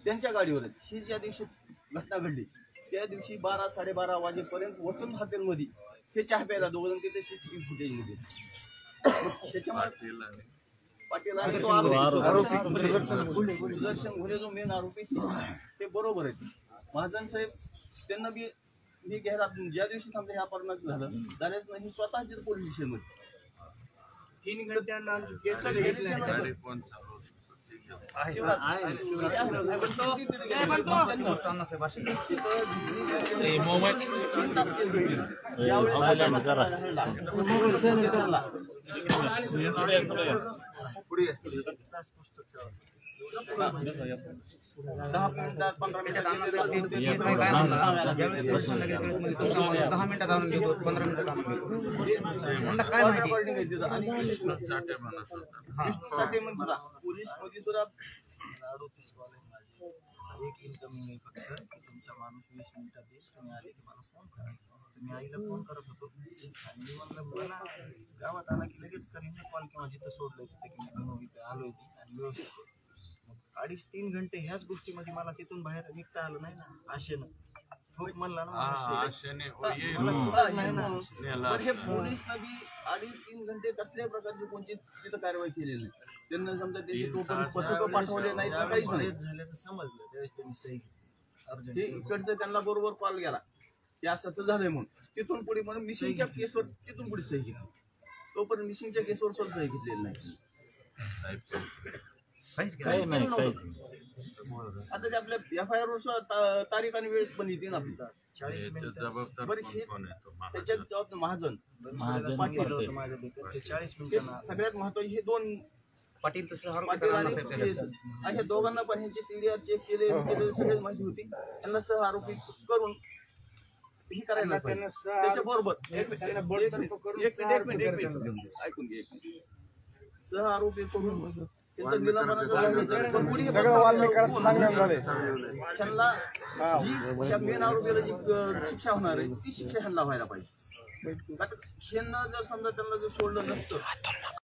त्यांच्या गाडीवरच ही ज्या दिवशी घटना घडली त्या दिवशी 12-12:30 वाजेपर्यंत वसंत हॉटेलमध्ये हे चहा प्यायला दोघं तिथे सीसीटीव्ही फुटेज मध्ये त्याच्यामुळे पाटील आणि तो सुदर्शन घोले जो मेन आरोपी ते बरोबर आहे. महाजन साहेब त्यांना बी मी घ्यायला ज्या दिवशी समजा ह्या परिणाम झालं त्यावेळेस मी स्वतः तिथे पोलीस स्टेशन मध्ये 3 घंटे त्यांना केस एक इन्कमिंग आहे फक्त तुमचा माणूस 20 मिनिटात येईल तुम्ही आले की मला फोन करायचा. तुम्ही आईला फोन करत होतो आणि मी म्हणलं मला गावात आला की लगेच करीन कॉल किंवा जिथं सोडलं तिथे की मी इथे आलोय ती आणि व्यवस्थित 2.5-3 घंटे ह्याच गोष्टीमध्ये मला तिथून बाहेर निघता आलं नाही ना आशेनं खूप म्हणला ना हे पोलीस बी 2.5-3 घंटे कसल्याही प्रकारची कोणती तिथं कारवाई केलेली नाही. त्यांना समजा त्याची पथकं पाठवले नाही तर काहीच नाही झालं तर समजलं त्यावेळेस त्यांनी सही घेतली. इकडचं त्यांना बरोबर कॉल गेला की असं झालंय म्हणून तिथून पुढे म्हणून मिसिंगच्या केसवर तिथून पुढे सही घेतली. तोपर्यंत मिसिंगच्या केसवर सुद्धा सही घेतलेली नाही. आता ते आपल्या FIR वर तारीख आणि वेळ पण येते ना आपली 40 मिनिटं त्याच्यात जबाबदार महाजन सगळ्यात महत्वाचे हे 2 पाटील अशा दोघांना पण ह्यांची CDR चेक केले सगळी माहिती होती. त्यांना सह आरोपी करून हे करायला त्याच्या बरोबर ऐकून घे सह आरोपी करून त्यांना मेन आरोपीला जी शिक्षा होणार आहे ती शिक्षा ह्यांना व्हायला पाहिजे. जर समजा त्यांना जर सोडलं नसतं